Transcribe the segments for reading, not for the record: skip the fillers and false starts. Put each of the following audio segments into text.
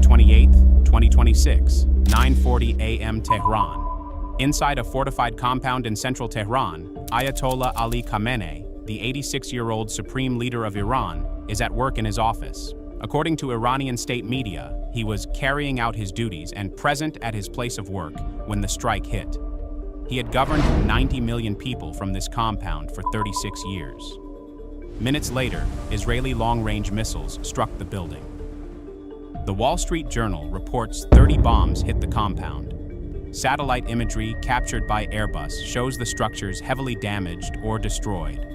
28th, 2026, 9:40 a.m. Tehran. Inside a fortified compound in central Tehran, Ayatollah Ali Khamenei, the 86-year-old supreme leader of Iran, is at work in his office. According to Iranian state media, he was carrying out his duties and present at his place of work when the strike hit. He had governed 90 million people from this compound for 36 years. Minutes later, Israeli long-range missiles struck the building. The Wall Street Journal reports 30 bombs hit the compound. Satellite imagery captured by Airbus shows the structures heavily damaged or destroyed.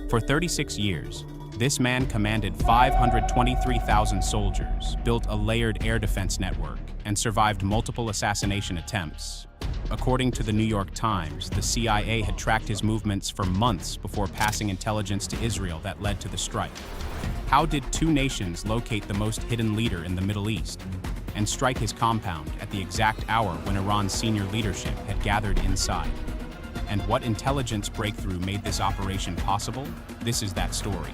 For 36 years, this man commanded 523,000 soldiers, built a layered air defense network, and survived multiple assassination attempts. According to the New York Times, the CIA had tracked his movements for months before passing intelligence to Israel that led to the strike. How did two nations locate the most hidden leader in the Middle East and strike his compound at the exact hour when Iran's senior leadership had gathered inside? And what intelligence breakthrough made this operation possible? This is that story.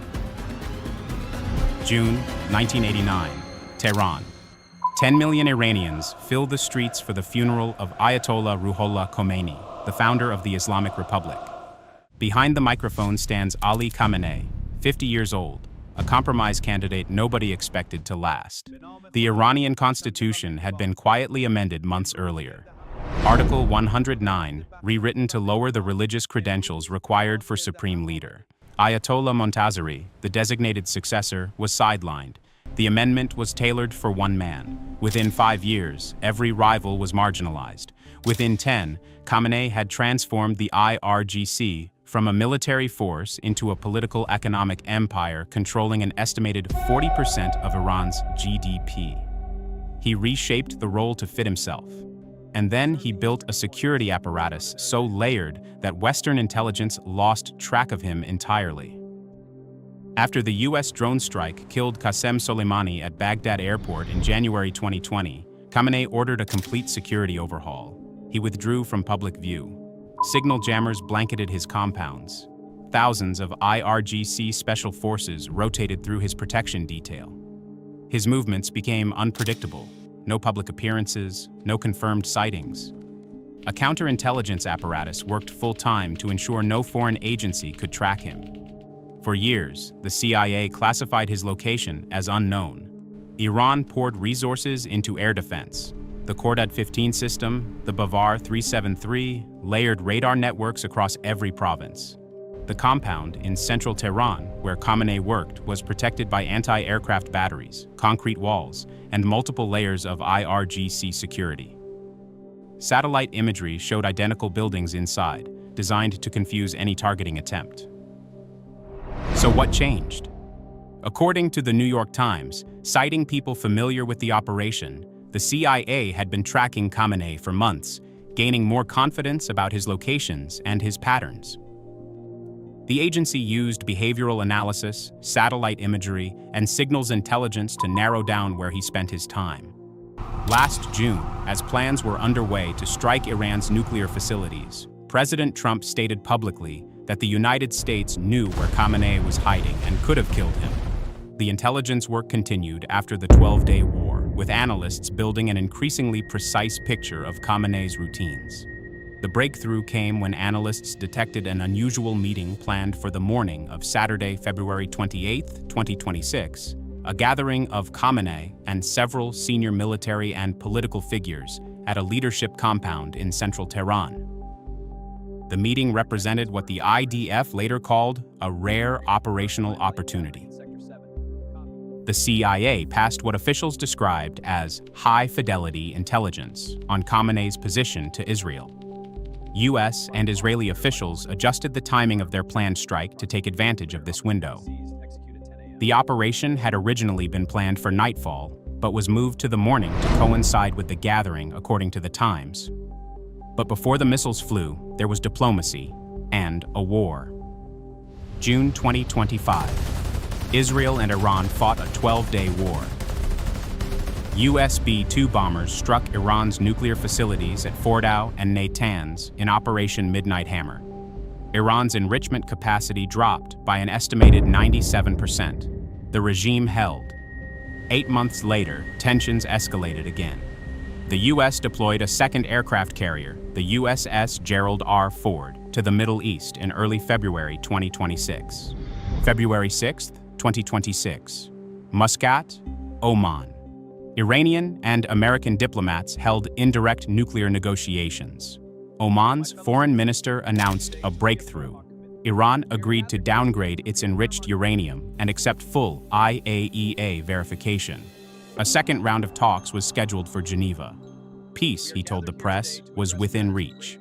June 1989, Tehran. 10 million Iranians fill the streets for the funeral of Ayatollah Ruhollah Khomeini, the founder of the Islamic Republic. Behind the microphone stands Ali Khamenei, 50 years old, a compromise candidate nobody expected to last. The Iranian constitution had been quietly amended months earlier. Article 109, rewritten to lower the religious credentials required for supreme leader. Ayatollah Montazeri, the designated successor, was sidelined. The amendment was tailored for one man. Within 5 years, every rival was marginalized. Within 10, Khamenei had transformed the IRGC from a military force into a political economic empire controlling an estimated 40% of Iran's GDP. He reshaped the role to fit himself. And then he built a security apparatus so layered that Western intelligence lost track of him entirely. After the US drone strike killed Qasem Soleimani at Baghdad airport in January 2020, Khamenei ordered a complete security overhaul. He withdrew from public view. Signal jammers blanketed his compounds. Thousands of IRGC special forces rotated through his protection detail. His movements became unpredictable. No public appearances, no confirmed sightings. A counterintelligence apparatus worked full-time to ensure no foreign agency could track him. For years, the CIA classified his location as unknown. Iran poured resources into air defense. The Khordad 15 system, the Bavar 373, layered radar networks across every province. The compound in central Tehran, where Khamenei worked, was protected by anti-aircraft batteries, concrete walls, and multiple layers of IRGC security. Satellite imagery showed identical buildings inside, designed to confuse any targeting attempt. So what changed? According to the New York Times, citing people familiar with the operation, the CIA had been tracking Khamenei for months, gaining more confidence about his locations and his patterns. The agency used behavioral analysis, satellite imagery, and signals intelligence to narrow down where he spent his time. Last June, as plans were underway to strike Iran's nuclear facilities, President Trump stated publicly that the United States knew where Khamenei was hiding and could have killed him. The intelligence work continued after the 12-day war, with analysts building an increasingly precise picture of Khamenei's routines. The breakthrough came when analysts detected an unusual meeting planned for the morning of Saturday, February 28, 2026, a gathering of Khamenei and several senior military and political figures at a leadership compound in central Tehran. The meeting represented what the IDF later called a rare operational opportunity. The CIA passed what officials described as high-fidelity intelligence on Khamenei's position to Israel. US and Israeli officials adjusted the timing of their planned strike to take advantage of this window. The operation had originally been planned for nightfall, but was moved to the morning to coincide with the gathering, according to the Times. But before the missiles flew, there was diplomacy and a war. June 2025. Israel and Iran fought a 12-day war. US B-2 bombers struck Iran's nuclear facilities at Fordow and Natanz in Operation Midnight Hammer. Iran's enrichment capacity dropped by an estimated 97%. The regime held. 8 months later, tensions escalated again. The U.S. deployed a second aircraft carrier, the USS Gerald R. Ford, to the Middle East in early February 2026. February 6, 2026. Muscat, Oman. Iranian and American diplomats held indirect nuclear negotiations. Oman's foreign minister announced a breakthrough. Iran agreed to downgrade its enriched uranium and accept full IAEA verification. A second round of talks was scheduled for Geneva. Peace, he told the press, was within reach.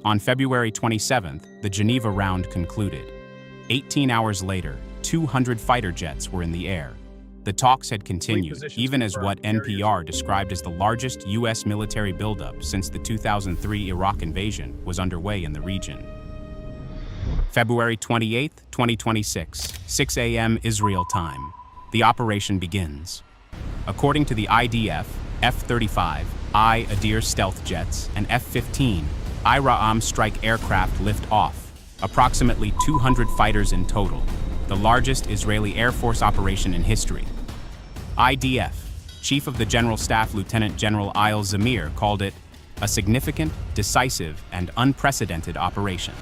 On February 27th, the Geneva round concluded. 18 hours later, 200 fighter jets were in the air. The talks had continued, even as what NPR described as the largest U.S. military buildup since the 2003 Iraq invasion was underway in the region. February 28, 2026, 6 a.m. Israel time. The operation begins. According to the IDF, F-35, I-Adir stealth jets, and F-15, IRAAM strike aircraft lift off, approximately 200 fighters in total, the largest Israeli Air Force operation in history. IDF, Chief of the General Staff Lieutenant General Ayal Zamir called it a significant, decisive, and unprecedented operation.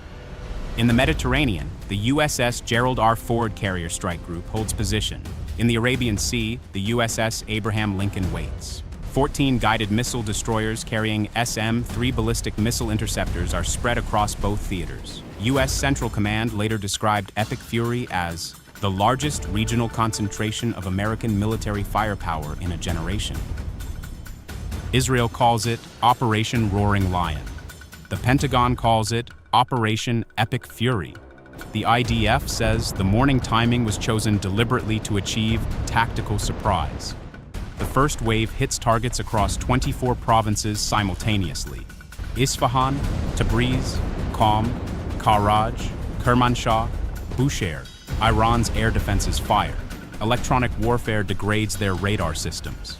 In the Mediterranean, the USS Gerald R. Ford carrier strike group holds position. In the Arabian Sea, the USS Abraham Lincoln waits. 14 guided missile destroyers carrying SM-3 ballistic missile interceptors are spread across both theaters. U.S. Central Command later described Epic Fury as the largest regional concentration of American military firepower in a generation. Israel calls it Operation Roaring Lion. The Pentagon calls it Operation Epic Fury. The IDF says the morning timing was chosen deliberately to achieve tactical surprise. The first wave hits targets across 24 provinces simultaneously. Isfahan, Tabriz, Qom, Karaj, Kermanshah, Bushehr. Iran's air defenses fire. Electronic warfare degrades their radar systems.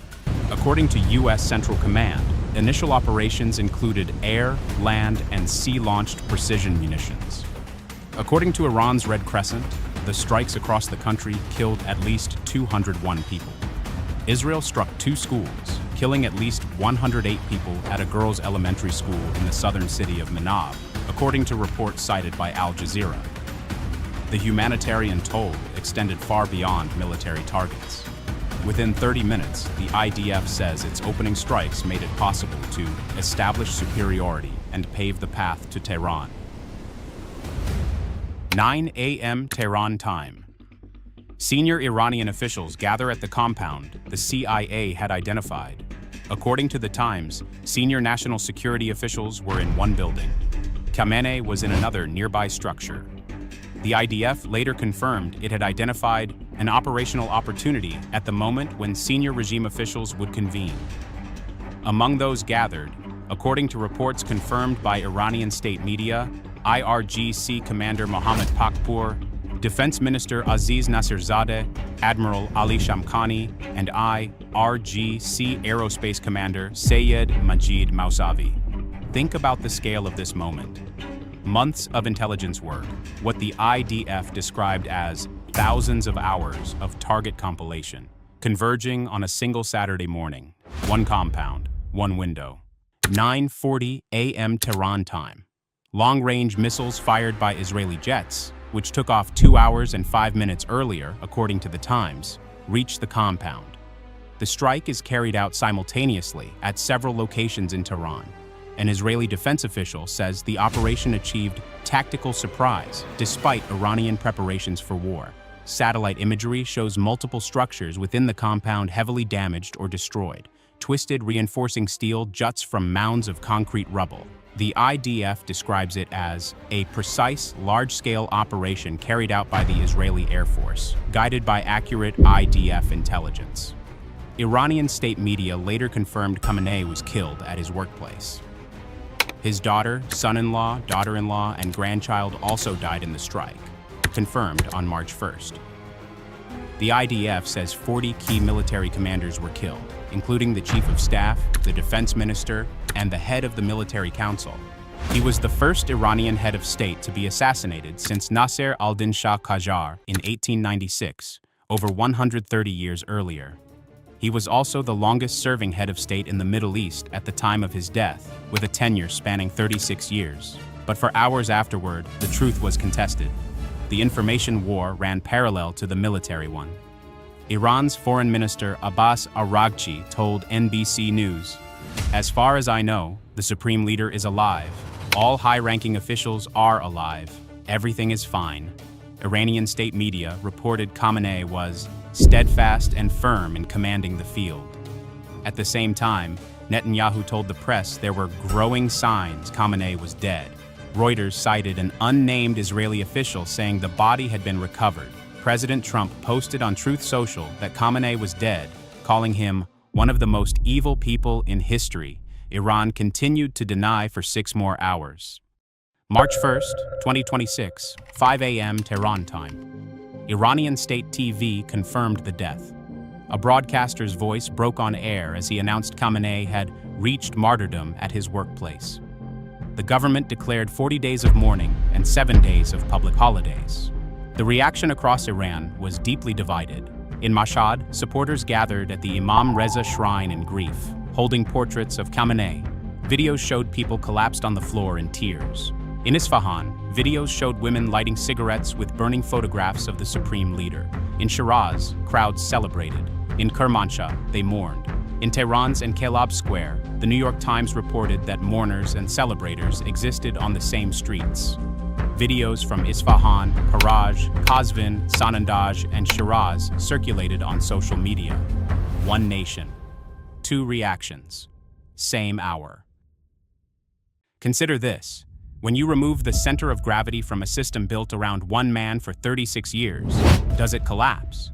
According to U.S. Central Command, initial operations included air, land, and sea-launched precision munitions. According to Iran's Red Crescent, the strikes across the country killed at least 201 people. Israel struck 2 schools, killing at least 108 people at a girls' elementary school in the southern city of Manab, according to reports cited by Al Jazeera. The humanitarian toll extended far beyond military targets. Within 30 minutes, the IDF says its opening strikes made it possible to establish superiority and pave the path to Tehran. 9 a.m. Tehran time. Senior Iranian officials gather at the compound the CIA had identified. According to the Times, senior national security officials were in one building. Khamenei was in another nearby structure. The IDF later confirmed it had identified an operational opportunity at the moment when senior regime officials would convene. Among those gathered, according to reports confirmed by Iranian state media, IRGC Commander Mohammad Pakpour, Defense Minister Aziz Nasirzadeh, Admiral Ali Shamkhani, and IRGC Aerospace Commander Sayed Majid Mousavi. Think about the scale of this moment. Months of intelligence work, what the IDF described as thousands of hours of target compilation, converging on a single Saturday morning. One compound, one window. 9:40 a.m. Tehran time. Long-range missiles fired by Israeli jets, which took off 2 hours and 5 minutes earlier, according to the Times, reached the compound. The strike is carried out simultaneously at several locations in Tehran. An Israeli defense official says the operation achieved tactical surprise despite Iranian preparations for war. Satellite imagery shows multiple structures within the compound heavily damaged or destroyed. Twisted reinforcing steel juts from mounds of concrete rubble. The IDF describes it as a precise, large-scale operation carried out by the Israeli Air Force, guided by accurate IDF intelligence. Iranian state media later confirmed Khamenei was killed at his workplace. His daughter, son-in-law, daughter-in-law, and grandchild also died in the strike, confirmed on March 1st. The IDF says 40 key military commanders were killed, including the chief of staff, the defense minister, and the head of the military council. He was the first Iranian head of state to be assassinated since Nasser al-Din Shah Qajar in 1896, over 130 years earlier. He was also the longest-serving head of state in the Middle East at the time of his death, with a tenure spanning 36 years. But for hours afterward, the truth was contested. The information war ran parallel to the military one. Iran's Foreign Minister Abbas Araghchi told NBC News, "As far as I know, the supreme leader is alive. All high-ranking officials are alive. Everything is fine." Iranian state media reported Khamenei was steadfast and firm in commanding the field. At the same time, Netanyahu told the press there were growing signs Khamenei was dead. Reuters cited an unnamed Israeli official saying the body had been recovered. President Trump posted on Truth Social that Khamenei was dead, calling him one of the most evil people in history. Iran continued to deny for 6 more hours. March 1st, 2026, 5 a.m. Tehran time. Iranian state TV confirmed the death. A broadcaster's voice broke on air as he announced Khamenei had reached martyrdom at his workplace. The government declared 40 days of mourning and 7 days of public holidays. The reaction across Iran was deeply divided. In Mossad, supporters gathered at the Imam Reza shrine in grief, holding portraits of Khamenei. Videos showed people collapsed on the floor in tears. In Isfahan, videos showed women lighting cigarettes with burning photographs of the supreme leader. In Shiraz, crowds celebrated. In Kermanshah, they mourned. In Tehran's Enqilab Square, the New York Times reported that mourners and celebrators existed on the same streets. Videos from Isfahan, Karaj, Qazvin, Sanandaj, and Shiraz circulated on social media. One nation. 2 reactions. Same hour. Consider this. When you remove the center of gravity from a system built around one man for 36 years, does it collapse?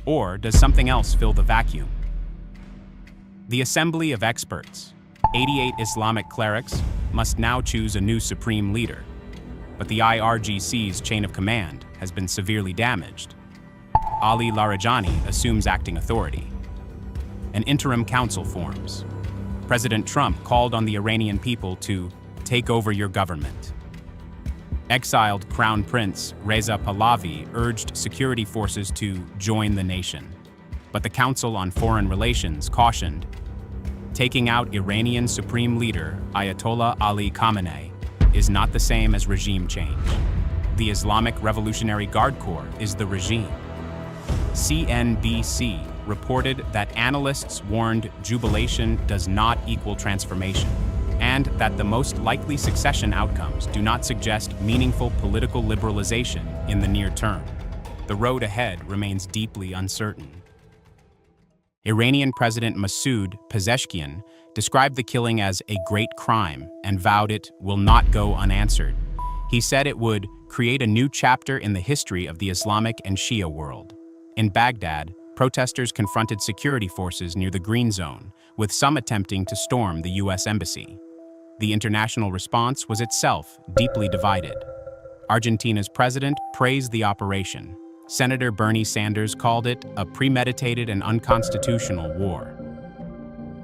Or does something else fill the vacuum? The Assembly of Experts, 88 Islamic clerics, must now choose a new supreme leader. But the IRGC's chain of command has been severely damaged. Ali Larijani assumes acting authority. An interim council forms. President Trump called on the Iranian people to take over your government. Exiled Crown Prince Reza Pahlavi urged security forces to join the nation. But the Council on Foreign Relations cautioned, taking out Iranian Supreme Leader Ayatollah Ali Khamenei is not the same as regime change. The Islamic Revolutionary Guard Corps is the regime. CNBC reported that analysts warned jubilation does not equal transformation, and that the most likely succession outcomes do not suggest meaningful political liberalization in the near term. The road ahead remains deeply uncertain. Iranian President Mossad Pezeshkian described the killing as a great crime and vowed it will not go unanswered. He said it would create a new chapter in the history of the Islamic and Shia world. In Baghdad, protesters confronted security forces near the Green Zone, with some attempting to storm the U.S. Embassy. The international response was itself deeply divided. Argentina's president praised the operation. Senator Bernie Sanders called it a premeditated and unconstitutional war.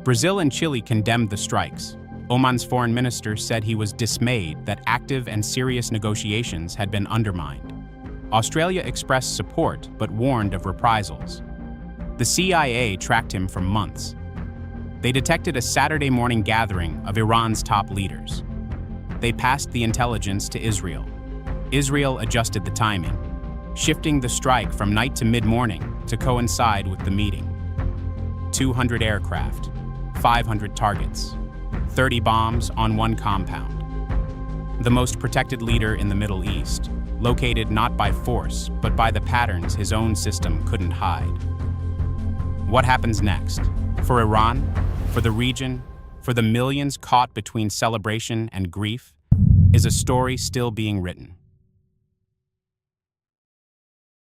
Brazil and Chile condemned the strikes. Oman's foreign minister said he was dismayed that active and serious negotiations had been undermined. Australia expressed support but warned of reprisals. The CIA tracked him for months. They detected a Saturday morning gathering of Iran's top leaders. They passed the intelligence to Israel. Israel adjusted the timing, shifting the strike from night to mid-morning to coincide with the meeting. 200 aircraft, 500 targets, 30 bombs on one compound. The most protected leader in the Middle East, located not by force, but by the patterns his own system couldn't hide. What happens next? For Iran, for the region, for the millions caught between celebration and grief, is a story still being written.